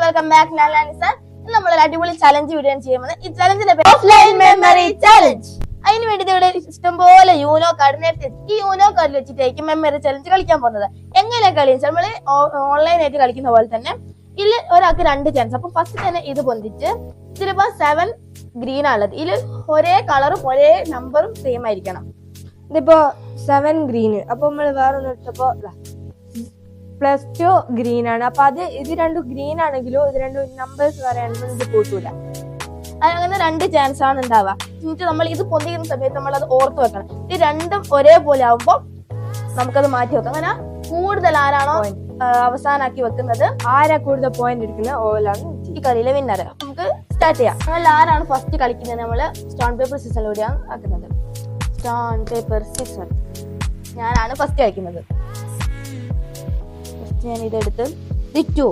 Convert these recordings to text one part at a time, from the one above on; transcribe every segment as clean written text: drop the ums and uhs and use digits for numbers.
Welcome back. ഞാൻ sir. നമ്മളൊരു അടിപൊളി ചലഞ്ച് വീഡിയോ ചെയ്യുന്നത്. ഈ ചലഞ്ചിന്റെ പേര് ഓഫ്ലൈൻ മെമ്മറി ചലഞ്ച്. അതിന് വേണ്ടി ഇവിടെ ഇഷ്ടംപോലെ യൂനോ കാർഡ് നേരത്തെ ഈ യൂനോ കാർഡിൽ വെച്ചിട്ടായിരിക്കും മെമ്മറി ചലഞ്ച് കളിക്കാൻ പോകുന്നത്. എങ്ങനെ കളിച്ചാൽ നമ്മള് ഓൺലൈൻ ആയിട്ട് കളിക്കുന്ന പോലെ തന്നെ ഇതിൽ ഒരാൾക്ക് 2 ചാൻസ്. അപ്പൊ ഫസ്റ്റ് തന്നെ ഇത് പൊന്തിച്ച് ഇതിലിപ്പോ 7 ഗ്രീൻ ആണുള്ളത്. ഇതിൽ ഒരേ കളറും ഒരേ നമ്പറും സെയിം ആയിരിക്കണം. ഇതിപ്പോ 7 ഗ്രീന്. അപ്പൊ നമ്മള് വേറെ ഒന്ന് എടുത്തപ്പോ +2 ഗ്രീൻ ആണ്. അപ്പൊ ഇത് രണ്ടും ഗ്രീൻ ആണെങ്കിലും ഇത് രണ്ടും നമ്പേഴ്സ് പറയാണെങ്കിലും ഇത് കൂട്ടൂല. അങ്ങനെ 2 ചാൻസ് ആണ് ഉണ്ടാവുക. എന്നിട്ട് നമ്മൾ ഇത് പൊന്തിക്കുന്ന സമയത്ത് നമ്മൾ അത് ഓർത്ത് വെക്കണം. ഇത് രണ്ടും ഒരേപോലെ ആവുമ്പോ നമുക്കത് മാറ്റി വെക്കാം. അങ്ങനെ കൂടുതൽ ആരാണോ അവസാനാക്കി വെക്കുന്നത്, ആരാ കൂടുതൽ പോയിന്റ് എടുക്കുന്ന ഓലാണ് ഈ കളിയിലെ വിന്നർ. നമുക്ക് സ്റ്റാർട്ട് ചെയ്യാം. അങ്ങനെ ആരാണ് ഫസ്റ്റ് കളിക്കുന്നത്, നമ്മള് സ്റ്റോൺ പേപ്പർ സിസറിലൂടെയാണ് ആക്കുന്നത്. Stone paper scissor. ഞാനാണ് ഫസ്റ്റ് കളിക്കുന്നത്. ഫസ്റ്റ് ഞാൻ ഇതെടുത്ത് 2,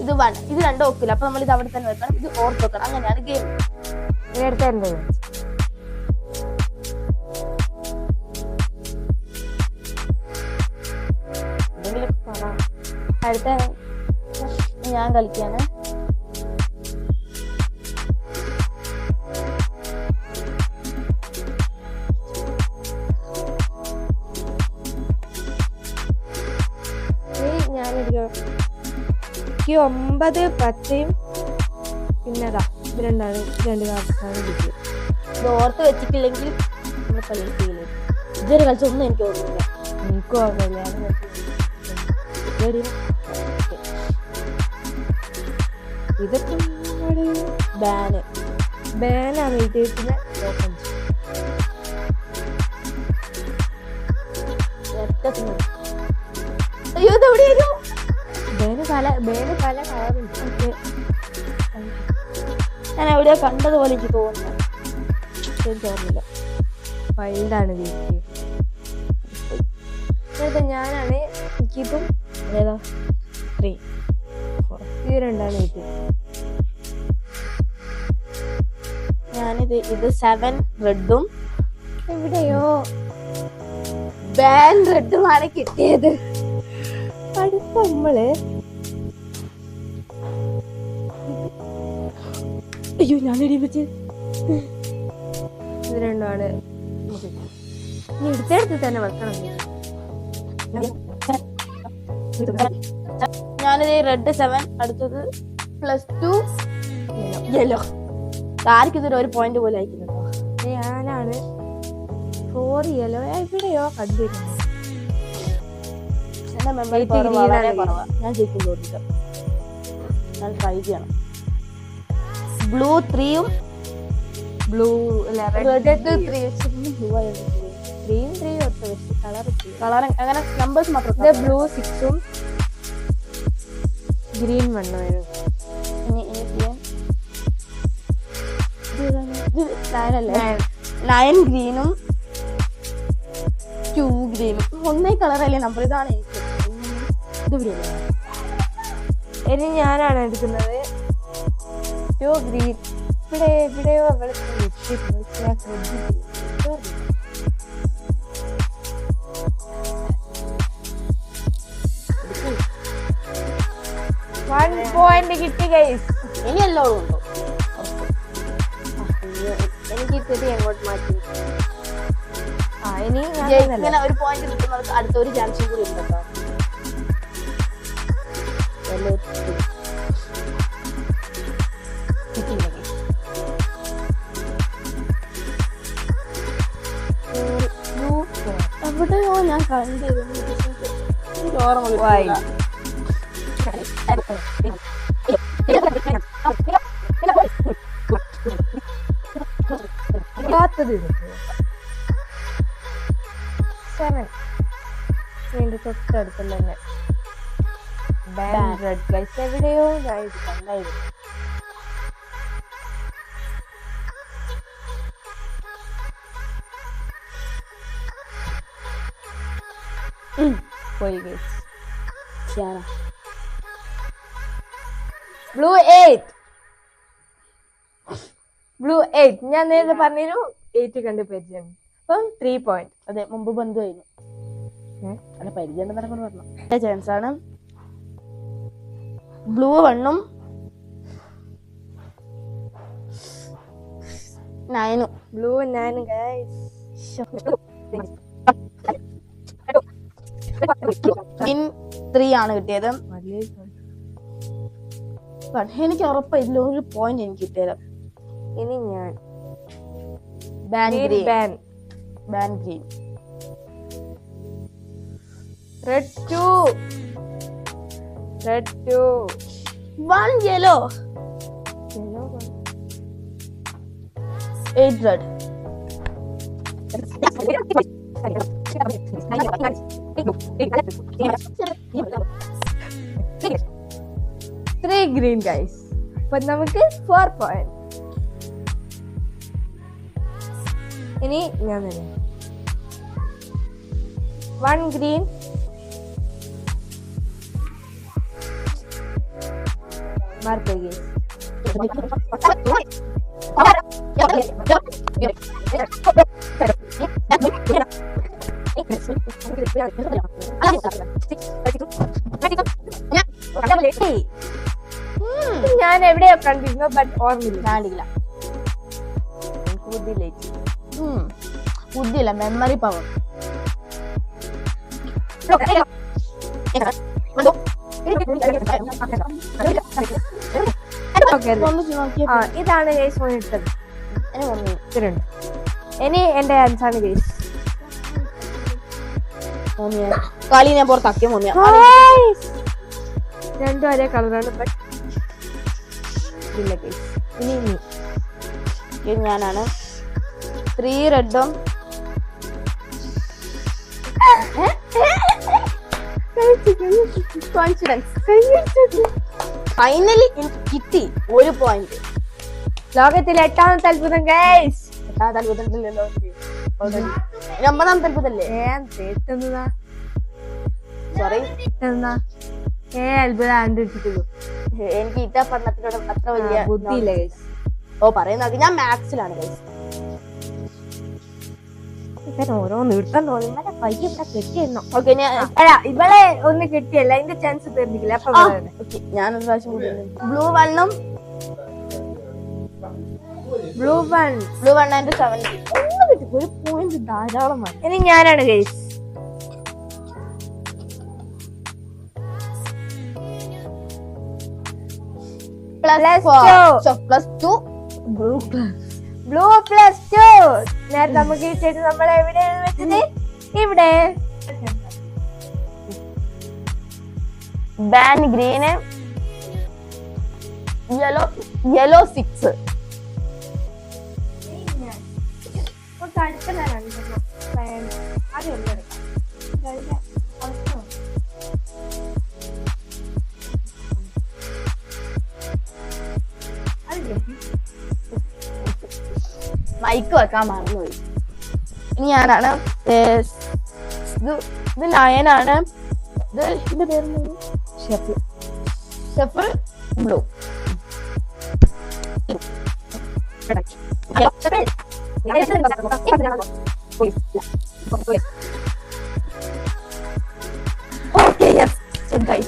ഇത് 1, ഇത് 2 ഒക്കില്ല. അപ്പൊ നമ്മൾ ഇത് അവിടെ തന്നെ വെക്കണം. ഇത് ഓർത്ത് വെക്കണം. അങ്ങനെയാണ് ഗെയിം. എടുത്തത് അടുത്ത ഞാൻ കളിക്കാണ്. ഞാനൊരു 9, 10 പിന്നെതാ ഇത് രണ്ടാണ് 2 കാർഡ്സാണ് കിട്ടിയത്. ഇത് ഓർത്ത് വെച്ചിട്ടില്ലെങ്കിൽ നമ്മൾ കളിക്കില്ല. ഇതൊരു കളിച്ചൊന്നും എനിക്ക് ഓർമ്മയില്ല. എനിക്കും ഓർമ്മയില്ല. ഇതൊക്കെ ബാനാണ് എഴുതിയിരിക്കുന്ന. അയ്യോ ഇതെവിടെയായിരുന്നു? പല കളറുണ്ട്. ഞാൻ എവിടെയോ കണ്ടതുപോലെ എനിക്ക് തോന്നുന്നു. എനിക്ക് ഓർമ്മയില്ല. വൈൽഡാണ് വീട്ടിൽ. ഞാനാണ്. എനിക്കിതും ഏതാ 3, 4 ഇത് രണ്ടാണ് വീട്ടിൽ. ഞാനിത് 7 റെഡും എവിടെയോ ബാൻ റെഡുമാണ് കിട്ടിയത്. അടുത്ത നമ്മള് അയ്യോ ഞാൻ എഴുതിപ്പിച്ച് ഇത് രണ്ടുമാണ്. ഇനി എടുത്തെടുത്ത് തന്നെ വെക്കണം. ഞാനിത് റെഡ് 7, അടുത്തത് +2 യെല്ലോ. ആർക്കും ഇതൊരു 1 പോയിന്റ് പോലെ അയക്കുന്നത്. ഞാനാണ് 4 യെല്ലോ. എവിടെയോ കണ്ടിരുന്നു. എന്റെ മെമ്മറി പവർ വളരെ കുറവാ. ഞാൻ ജയിക്കും തോന്നിട്ട്. ഞാൻ ട്രൈ ചെയ്യണം. ബ്ലൂ 3ഉം ബ്ലൂ റെഡ് 3 ബ്ലൂ ആയിരുന്നു. ഗ്രീൻ 3 ഒത്ത വെച്ച് കളർ അങ്ങനെ നമ്പേഴ്സ് മാത്രം. ഇത് ബ്ലൂ 6ഉം ഗ്രീൻ 1ഉം ആയിരുന്നു. ഇത് 9 ഗ്രീനും 2 ഗ്രീനും. ഒന്നേ കളറല്ലേ നമ്പർ. ഇതാണ് എനിക്ക്. ഇനി ഞാനാണ് എടുക്കുന്നത് 2 ഗ്രീൻ. എവിടെയോ അവിടെ 1 പോയിന്റ് കിട്ടി ഗൈസ്. ഇനി എല്ലാം ഉണ്ടോ? എനിക്ക് ഇത്തിരി എങ്ങോട്ട് മാറ്റി. ഇനി ഇങ്ങനെ 1 പോയിന്റ് കിട്ടുന്നവർക്ക് അടുത്ത ഒരു ചാൻസും കൂടി ഉണ്ട് കേട്ടോ. എവിടെയോ ഞാൻ കണ്ടിരുന്നു. ഓർമ്മ കാത്തത് 7 ഇതിന്റെ തൊട്ടടുത്തുള്ള തന്നെ റെഡ് ഗൈസ്. എവിടെയോ ഞാൻ ഇത് കണ്ടായിരുന്നു. പോയി ഗൈസ്. ബ്ലൂ 8 ഞാൻ നേരത്തെ പറഞ്ഞു 8 കണ്ട് പരിചയം. അപ്പം 3 പോയിന്റ്. അതെ, മുമ്പ് ബന്ധുവായിരുന്നു. അല്ല, പരിചയം നടക്കുന്നു പറഞ്ഞു. ചാൻസ് ആണ്. Blue 1 9 blue 9 guys. ഗ്രീൻ 3 ആണ് കിട്ടിയത്. എനിക്ക് ഉറപ്പില്ല ഒരു പോയിന്റ് എനിക്ക് കിട്ടിയത്. ഇനി ഞാൻ ban green. Red 2 1 yellow 8 red 3 green guys. അപ്പൊ നമുക്ക് 4 പോയിന്റ്. ഇനി ഞാൻ തന്നെ 1 green മാർക്ക് ഗൈസ്. ഞാൻ എവിടെയോ കണ്ടിരുന്നു ബട്ട് ഓർമ്മയില്ല. കാണില്ല. ബുദ്ധിയില്ല, മെമ്മറി പവർ. ഇതാണ് ഗൈസ് ഫോൺ ഇട്ടത്. ഇനി എന്റെ ആൻസാണ് ഗൈസ്. കളി ഞാൻ പുറത്താക്കിയ മോമിയ. രണ്ടും ഒരേ കളറാണ് ബട്ട് ഇല്ല ഗൈസ്. ഇനി ഞാനാണ് 3 റെഡും കോൺഫിഡൻസ്. ഫൈനലി എനിക്ക് കിട്ടി 1 പോയിന്റ്. ലോകത്തിലെ 8ാമത്തെ അത്ഭുതം ഗൈസ്. 8ാമത്തെ അത്ഭുതത്തിലല്ലോ, 9ാമത്തെ അത്ഭുതല്ലേ? സോറി, അത്ഭുതം കണ്ടിട്ടുള്ളൂ. എനിക്ക് ഇറ്റ പഠനത്തിനോട് അത്ര വലിയ ബുദ്ധിയില്ല ഗൈസ്. ഓ പറയുന്നത് ഞാൻ മാത്സിലാണ് ഗൈസ്. ഓരോന്ന് ഇട്ടാൻ തോന്നുന്നു. പയ്യ ഇവിടെ കെട്ടിയെന്നോ. ഓക്കെ, ഇവളെ ഒന്ന് കിട്ടിയല്ല, അതിന്റെ ചാൻസ് തീർന്നില്ല. അപ്പൊ ഞാനൊരു പ്രാവശ്യം ബ്ലൂ 1 ബ്ലൂ 1 and 7 ഒരു പോയിന്റ് ധാരാളമാണ്. ഇനി ഞാനാണ് ഗൈസ്. +2 ബ്ലൂ +2. നേരത്തെ നമുക്ക് കിട്ടിയിട്ട് നമ്മൾ എവിടെയാണ് വെച്ചത്? ഇവിടെ. Ban green yellow 6. മൈക്ക് വെക്കാൻ മറന്നുപോയി. ഇനി ഞാനാണ്. ഇത് 9 ആണ്. ഇതിന്റെ പേര് ഷെഫിൾ ബ്ലൂ.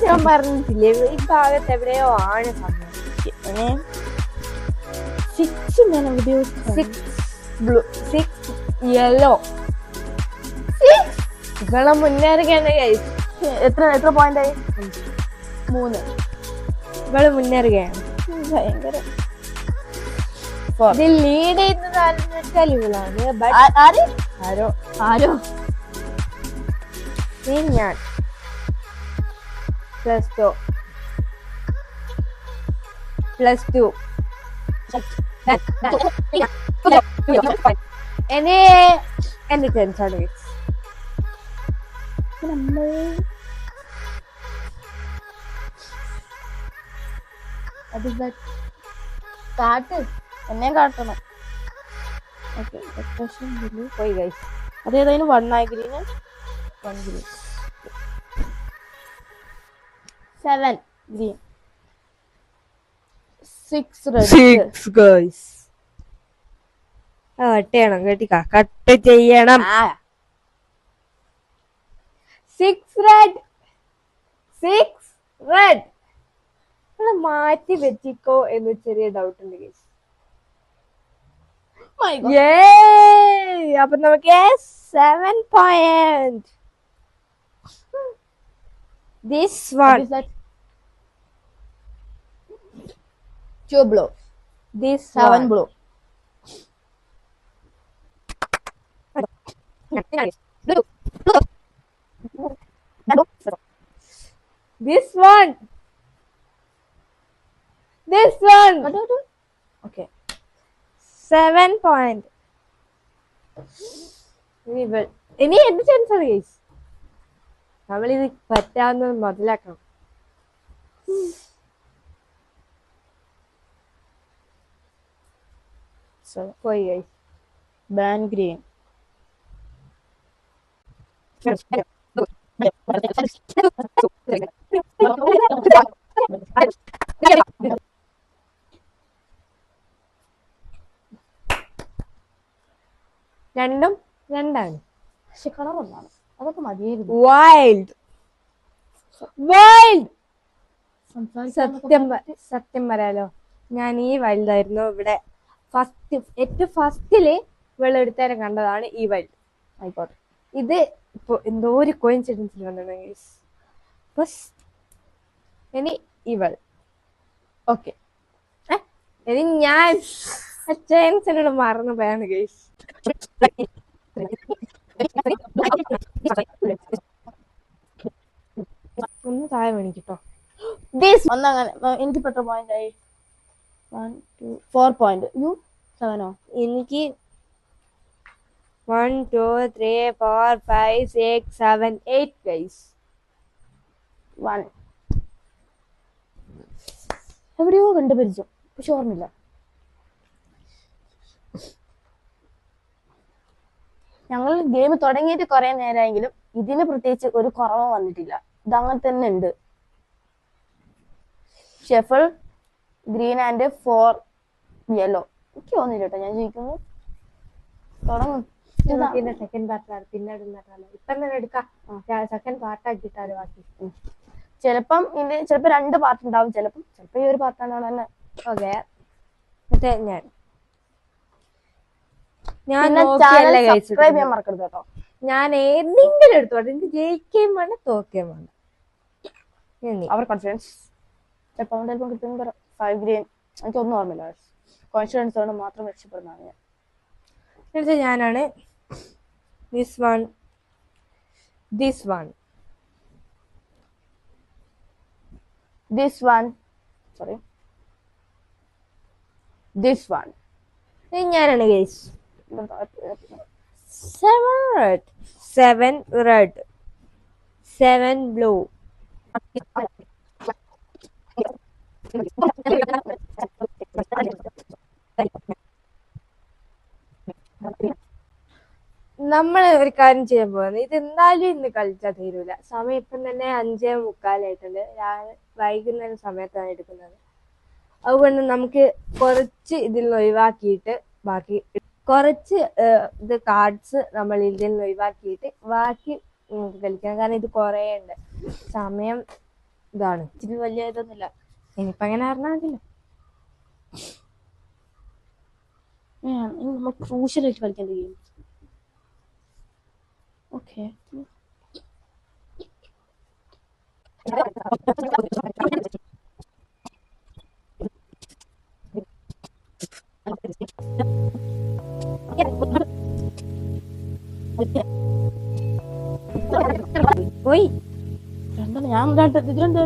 ഞാൻ പറഞ്ഞിട്ടില്ലേ ഈ ഭാഗത്ത് എവിടെയോ ആണ് സമയം. 6 ഞാൻ എവിടെയോ. 6 ബ്ലൂ 6 യെല്ലോ. ഇവളെ മുന്നേറുകയാണ് ഗൈസ്. എത്ര പോയിന്റ് ആയി? 3. ഇവള് മുന്നേറുകയാണ്. ഭയങ്കര ഇത് ലീഡ് ചെയ്യുന്നതാരെന്ന് വെച്ചാൽ ഇവളാണ്. ആരോ ഞാൻ +2 ഇനി എന്റെ ടെൻസാണ് ഗൈസ്. കാട്ട് എന്നെ കാട്ടണം. പോയി ഗൈസ്. അതേതായാലും 1 ആയി green. 1 green 7 green 6 red. Guys cut ചെയ്യണം. കേട്ടിക്കാ, കട്ട് ചെയ്യണം. 6 റെഡ് മാറ്റി വെച്ചിക്കോ എന്ന് ചെറിയ ഡൗട്ട് ഉണ്ട് ഗൈസ്. My God. അപ്പൊ നമുക്ക് 7 point. This What one. is that? Two blow. This 7 one. blow. This one. This one. Okay. 7 point. ഇനി എന്ത് ചാൻസ് ആണ് ഗൈസ്? നമ്മളിത് പറ്റാവുന്നത് മുതലാക്കണം. പോയി ഗൈസ്. Ban green. രണ്ടും രണ്ടാണ്. പക്ഷെ കളർ ഒന്നാണ്. അതൊക്കെ മതിയായിരുന്നു. Wild wild. സത്യം പറയാലോ, ഞാൻ ഈ വൈൽഡായിരുന്നു ഇവിടെ ഏറ്റവും ഫസ്റ്റില് വെള്ളെടുത്തേനെ കണ്ടതാണ് ഈ വൈൽഡ്. ആയിക്കോട്ടെ. ഇത് ഇപ്പൊ എന്തോ ഒരു കോയിൻസിഡൻസിൽ വന്നതാണ്. ഇനി ഇവൾ. ഓക്കെ, ഇനി ഞാൻ ചാൻസിനോട് മറന്നു പോയാണ് ഗൈസ്. ഒന്ന് താഴെ വേണിക്കട്ടോ. ഒന്നങ്ങനെ എനിക്ക് പെട്ട പോയിന്റ് ആയി. 1 2 4 പോയിന്റ്. യു 7ഓ? എനിക്ക് 1 2 3 4 5 6 7 8 ഗൈസ്. 1 എവിടെയോ കണ്ടുപരിച്ചു, പക്ഷെ ഓർമ്മയില്ല. ഞങ്ങൾ ഗെയിം തുടങ്ങിയിട്ട് കുറെ നേരമെങ്കിലും ഇതിന് പ്രത്യേകിച്ച് ഒരു കുറവും വന്നിട്ടില്ല. ഇതങ്ങനെ തന്നെ ഉണ്ട്. ഷെഫിൾ ഗ്രീൻ ആൻഡ് 4 യെല്ലോ. എനിക്ക് തോന്നില്ല കേട്ടോ ഞാൻ ജയിക്കുന്നു. തുടങ്ങും. പിന്നെ സെക്കൻഡ് പാർട്ടാണ് പിന്നീട് ഇപ്പൊ തന്നെ എടുക്കാം. സെക്കൻഡ് പാർട്ടാക്കിട്ടാണ് ബാക്കി. ചിലപ്പം 2 പാർട്ട് ഉണ്ടാവും, ചിലപ്പം ഈ ഒരു പാർട്ടാണ് തന്നെ. ഓക്കെ, മറ്റേ ഞാൻ സബ്സ്ക്രൈബ് ചെയ്യാൻ മറക്കരുത് കേട്ടോ. ഞാൻ എന്തെങ്കിലും എടുത്തോട്ടെ, എനിക്ക് ജയിക്കുകയും വേണം തോക്കുകയും വേണം. അവർ കോൺഫിഡൻസ് ചിലപ്പം കിട്ടും. 5 ഗ്രീൻ എനിക്കൊന്നും ഓർമ്മയില്ല. കോൺഫിഡൻസ് കൊണ്ട് മാത്രം രക്ഷപ്പെടുന്നതാണ് ഞാൻ. എന്നിട്ട് ഞാനാണ് ദിസ് വൺ ഞാനാണ് ഗൈസ്. 7 red 7 blue. നമ്മൾ ഒരു കാര്യം ചെയ്യാൻ പോകുന്നത്, ഇത് എന്തായാലും ഇന്ന് കളിച്ചാൽ തീരൂല. സമയം ഇപ്പം തന്നെ 5:45 വൈകുന്നേരം സമയത്താണ് എടുക്കുന്നത്. അതുകൊണ്ട് നമുക്ക് കുറച്ച് ഇതിൽ നിന്ന് ഒഴിവാക്കിയിട്ട് ബാക്കി കുറച്ച് ഇത് കാർഡ്സ് നമ്മൾ ഇതിൽ നിന്ന് ഒഴിവാക്കിയിട്ട് ബാക്കി നമുക്ക് കളിക്കാം. കാരണം ഇത് കുറേ ഉണ്ട്. സമയം ഇതാണ്, ഇച്ചിരി വലിയ ഇതൊന്നുമില്ല. ഇനിയിപ്പോ അങ്ങനെ അറിഞ്ഞാകില്ല. നമ്മൾ ക്രൂഷ്യലായിട്ട് കളിക്കേണ്ട ഗെയിം. ഓക്കെ, പോയി രണ്ടെണ്ണം ഞാൻ ഇതിലെന്താ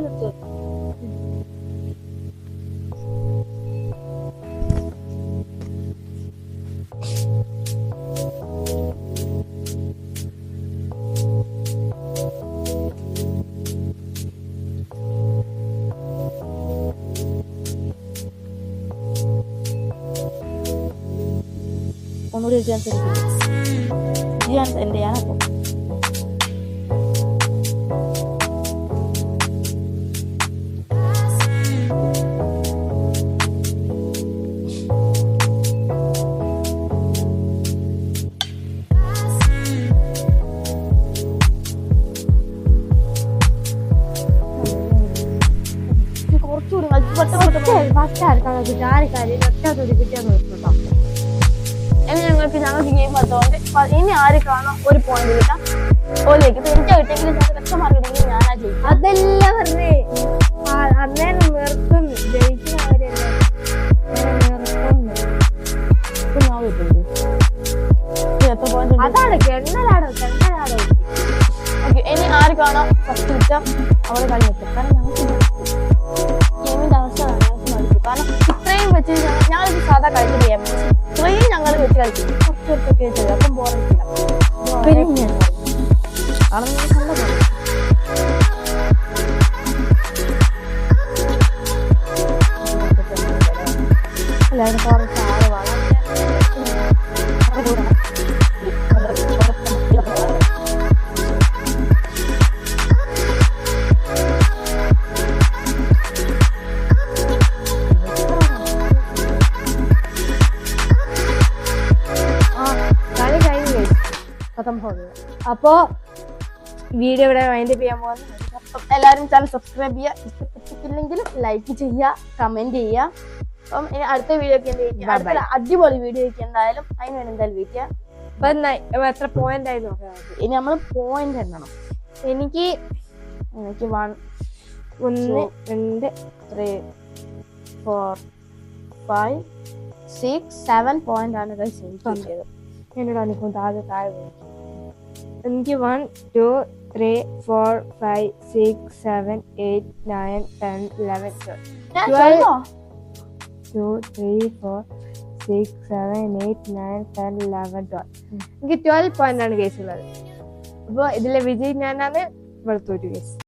ഒന്നുകൂടി ചാൻസ് എന്റെ ഞാനപ്പോ കുറച്ചുകൂടി ഫസ്റ്റ് ആർക്കാണ് കിട്ടുക, ആർക്കാരും ഒറ്റ തൊടി കിട്ടിയാന്ന് നോക്കാം. ഇനി ഞങ്ങൾക്ക് ഗെയിം പറ്റുകൊണ്ട് ഇനി ആര് കാണാം ഒരു പോയിന്റ് കിട്ടാം ഓലേക്ക്. ഇപ്പൊ എനിക്ക് കിട്ടിയെങ്കിൽ ലക്ഷം മാർക്ക് കിട്ടിയെങ്കിൽ ഞാനാ ജയിക്കും. അതല്ല പറഞ്ഞേ, അന്നേരം നിർത്തുന്നു ജയിക്കുന്നവരെല്ലാം നിർത്തുന്നു. ഇപ്പൊ ഞാൻ കിട്ടുന്നു എത്ര പോയിന്റ്? അതാണ് കെണ്ണലാടോ. ഓക്കെ, ഇനി ആര് കാണാം ഫസ്റ്റ് കിട്ടാം അവരെ കളി വെക്കാം. കാരണം ഞങ്ങൾക്ക് ഗെയിമിന്റെ അവസ്ഥ ഞങ്ങൾക്ക് മടുക്കും. കാരണം ഇത്രയും വെച്ച് ഞങ്ങൾക്ക് സാധാ കളിക്കുന്ന ഗെയിം ഇത്രയും ഞങ്ങൾ വെച്ച് കളിക്കും. കുറച്ചൊക്കെ ചെയ്തു അപ്പം ബോറില്ല. പിന്നെ എല്ലാവരും കുറച്ച് ആറ് വേണം. അപ്പോ വീഡിയോ ഇവിടെ വൈൻഡപ്പ് ചെയ്യാൻ പോകുന്നു. എല്ലാവരും ചാനൽ സബ്സ്ക്രൈബ് ചെയ്യുക, ഇഷ്ടപ്പെട്ടിട്ടില്ലെങ്കിലും ലൈക്ക് ചെയ്യുക, കമന്റ് ചെയ്യുക. അപ്പം ഇനി അടുത്ത വീഡിയോ ഒക്കെ അടുത്ത അടിപൊളി വീഡിയോ ഒക്കെ എന്തായാലും അതിന് വേണ്ടി എന്തായാലും വെയിറ്റ് ചെയ്യാം. അപ്പൊ എത്ര പോയിന്റ് ആയി നോക്കാം. ഇനി നമ്മൾ പോയിന്റ് എണ്ണണം. എനിക്ക് 1 2 3 4 5 6 7 പോയിന്റ് ആണ് കിട്ടിയത്. എന്നോട് അനുഭവം താഴെ എനിക്ക് 1 2 3 4 5 6 7 8 9 10 11 12 2 3 4 6 7 8 9 10 11 12 എനിക്ക് 12 പോയിന്റ് ആണ് കേസ് ഉള്ളത്. അപ്പോൾ ഇതിലെ വിജയ് ഞാനാണ്. ഇവിടെ തോറ്റു കേസ്.